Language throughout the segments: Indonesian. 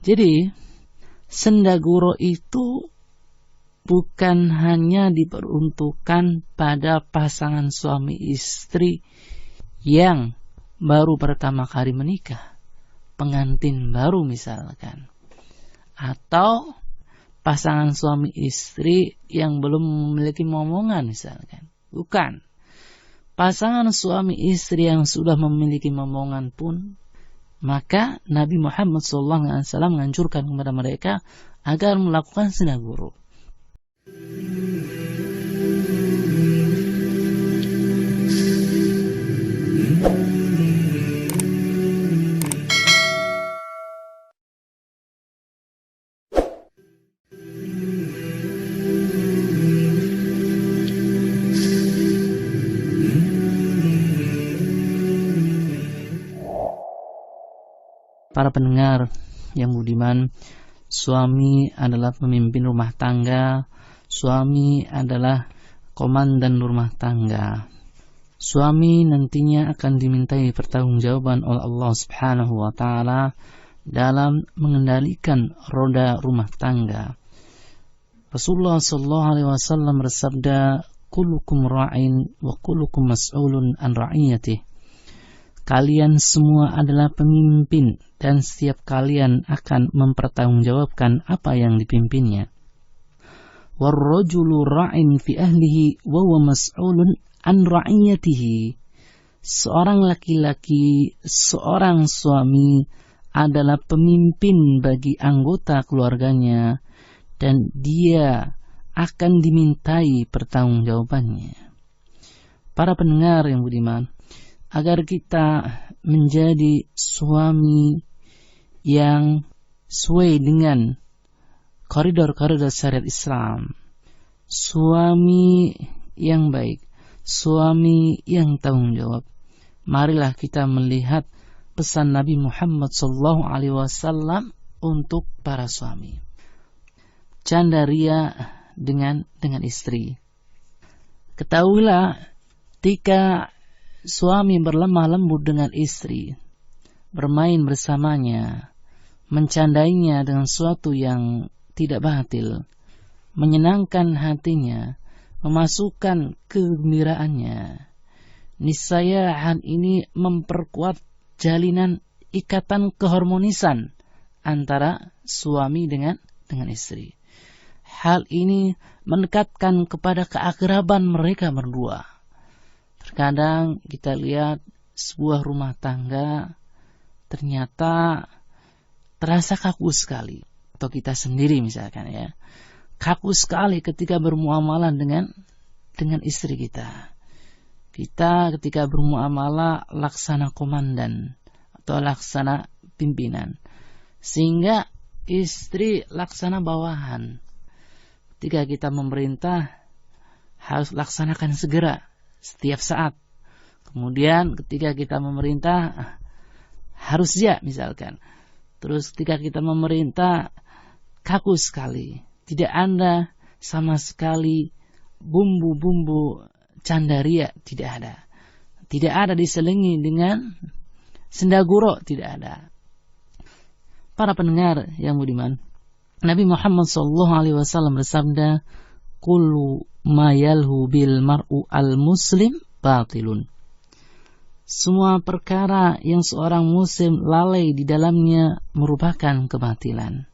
Jadi sendaguro itu bukan hanya diperuntukkan pada pasangan suami istri yang baru pertama kali menikah, pengantin baru misalkan, atau pasangan suami istri yang belum memiliki momongan misalkan. Bukan. Pasangan suami istri yang sudah memiliki momongan pun, maka Nabi Muhammad SAW menganjurkan kepada mereka agar melakukan sendaguro. Para pendengar yang budiman, suami adalah pemimpin rumah tangga, suami adalah komandan rumah tangga. Suami nantinya akan dimintai pertanggungjawaban oleh Allah Subhanahu wa taala dalam mengendalikan roda rumah tangga. Rasulullah sallallahu alaihi wasallam bersabda, "Kullukum ra'in wa kullukum mas'ulun an ra'iyatihi." Kalian semua adalah pemimpin dan setiap kalian akan mempertanggungjawabkan apa yang dipimpinnya. Warrajulu ra'in fi ahlihi wa huwa mas'ulun an ra'iyatihi. Seorang laki-laki, seorang suami adalah pemimpin bagi anggota keluarganya dan dia akan dimintai pertanggungjawabannya. Para pendengar yang budiman, agar kita menjadi suami yang sesuai dengan koridor-koridor syariat Islam, suami yang baik, suami yang tanggung jawab. Marilah kita melihat pesan Nabi Muhammad SAW untuk para suami. Candaria dengan istri. Ketahuilah, ketika suami berlemah lembut dengan istri, bermain bersamanya, mencandainya dengan sesuatu yang tidak batil, menyenangkan hatinya, memasukkan kegembiraannya, niscaya hal ini memperkuat jalinan ikatan keharmonisan antara suami dengan istri. Hal ini mendekatkan kepada keakraban mereka berdua. Terkadang kita lihat sebuah rumah tangga ternyata terasa kaku sekali. Atau kita sendiri misalkan ya, kaku sekali ketika bermuamalah dengan istri kita. Kita ketika bermuamalah laksana komandan atau laksana pimpinan, sehingga istri laksana bawahan. Ketika kita memerintah harus laksanakan segera setiap saat. Kemudian ketika kita memerintah harus ya misalkan. Terus ketika kita memerintah kaku sekali. Tidak ada sama sekali bumbu-bumbu candaria, tidak ada. Tidak ada diselingi dengan sendaguro, tidak ada. Para pendengar yang budiman, Nabi Muhammad SAW bersabda, "Kullu ma yalhu bil mar'u al-muslim batilun." Semua perkara yang seorang muslim lalai di dalamnya merupakan kebatilan.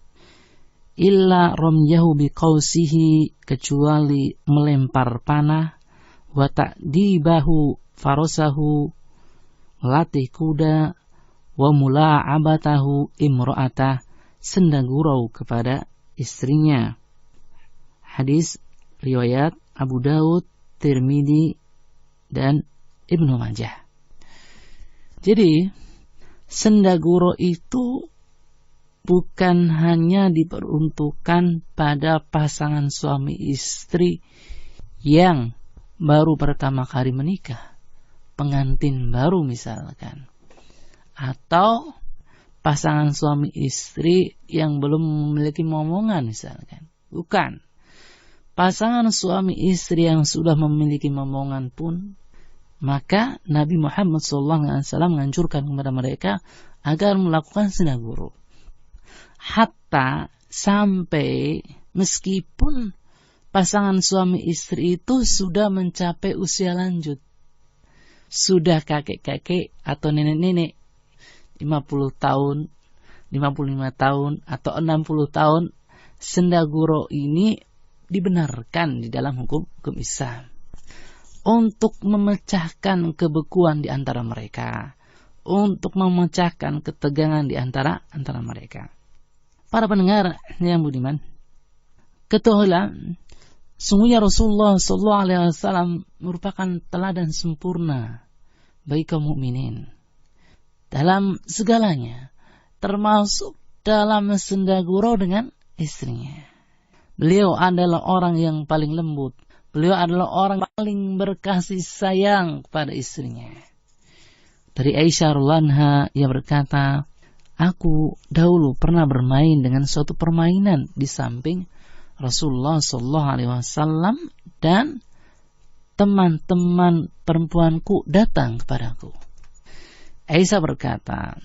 Illa ramyahu biqausihi, kecuali melempar panah, wa ta'dibahu farasahu, melatih kuda, wa mula'abatahu imra'atah, sendagurau kepada istrinya. Hadis riwayat Abu Daud, Tirmidzi, dan Ibnu Majah. Jadi, sendaguro itu bukan hanya diperuntukkan pada pasangan suami istri yang baru pertama kali menikah, pengantin baru misalkan, atau pasangan suami istri yang belum memiliki momongan misalkan. Bukan. Pasangan suami istri yang sudah memiliki momongan pun, maka Nabi Muhammad SAW menganjurkan kepada mereka agar melakukan sendaguro. Hatta sampai meskipun pasangan suami istri itu sudah mencapai usia lanjut, sudah kakek-kakek atau nenek-nenek, 50 tahun, 55 tahun, atau 60 tahun, sendaguro ini dibenarkan di dalam hukum Islam untuk memecahkan kebekuan di antara mereka, untuk memecahkan ketegangan di antara mereka. Para pendengar yang budiman, ketahuilah, sungguhnya Rasulullah SAW merupakan teladan sempurna bagi kaum mukminin dalam segalanya, termasuk dalam sendaguro dengan istrinya. Beliau adalah orang yang paling lembut. Beliau adalah orang yang paling berkasih sayang kepada istrinya. Dari Aisyah radhiyallahu anha, ia berkata, aku dahulu pernah bermain dengan suatu permainan di samping Rasulullah SAW dan teman-teman perempuanku datang kepadaku. Aisyah berkata,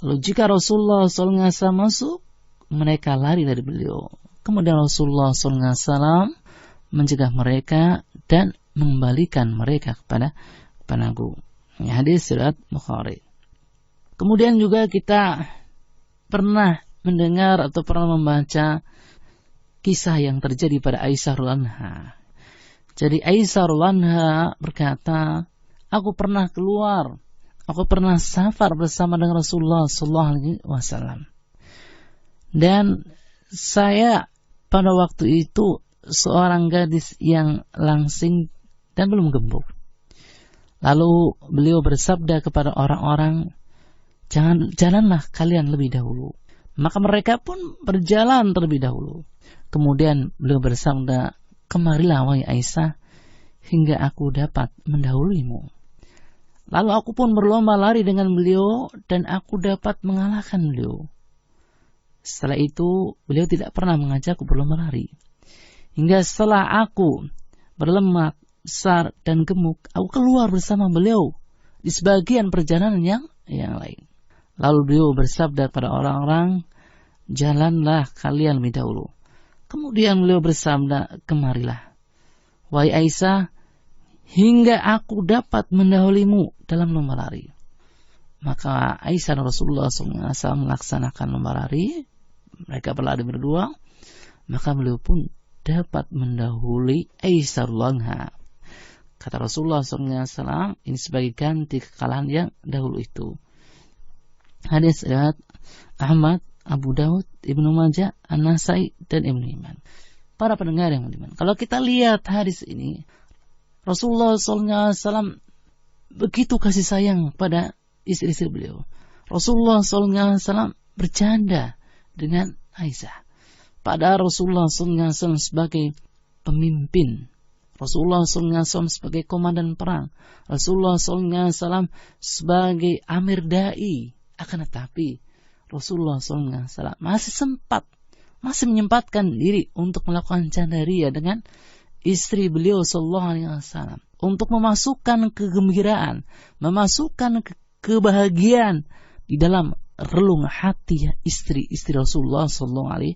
lalu jika Rasulullah SAW masuk, mereka lari dari beliau. Kemudian Rasulullah SAW mencegah mereka dan mengembalikan mereka kepadaku. Hadis riwayat Bukhari. Kemudian juga kita pernah mendengar atau pernah membaca kisah yang terjadi pada Aisyah radhiyallahu anha. Jadi Aisyah radhiyallahu anha berkata, aku pernah safar bersama dengan Rasulullah SAW. Dan saya pada waktu itu seorang gadis yang langsing dan belum gemuk. Lalu beliau bersabda kepada orang-orang, jalanlah kalian lebih dahulu. Maka mereka pun berjalan terlebih dahulu. Kemudian beliau bersabda, kemarilah wahai Aisyah, hingga aku dapat mendahuluimu. Lalu aku pun berlomba lari dengan beliau dan aku dapat mengalahkan beliau. Setelah itu beliau tidak pernah mengajakku berlomba lari. Hingga setelah aku berlemak, besar dan gemuk, aku keluar bersama beliau di sebagian perjalanan yang lain. Lalu beliau bersabda pada orang-orang, jalanlah kalian lebih dahulu. Kemudian beliau bersabda, kemarilah wahai Aisyah, hingga aku dapat mendahulimu dalam lomba lari. Maka Aisyah dan Rasulullah SAW melaksanakan lomba lari. Mereka berlari berdua. Maka beliau pun dapat mendahului Aisyah radhiyallahu anha. Kata Rasulullah SAW, ini sebagai ganti kekalahan yang dahulu itu. Hadis riwayat Ahmad, Abu Daud, Ibnu Majah, An-Nasai, dan Ibnu Hibban. Para pendengar yang beriman, kalau kita lihat hadis ini, Rasulullah SAW begitu kasih sayang pada istri-istri beliau. Rasulullah SAW bercanda dengan Aisyah. Padahal Rasulullah SAW sebagai pemimpin, Rasulullah SAW sebagai komandan perang, Rasulullah SAW sebagai amir da'i. Akan tetapi Rasulullah SAW masih menyempatkan diri untuk melakukan candaria dengan istri beliau SAW, untuk memasukkan kegembiraan, memasukkan kebahagiaan di dalam relung hati istri-istri Rasulullah SAW.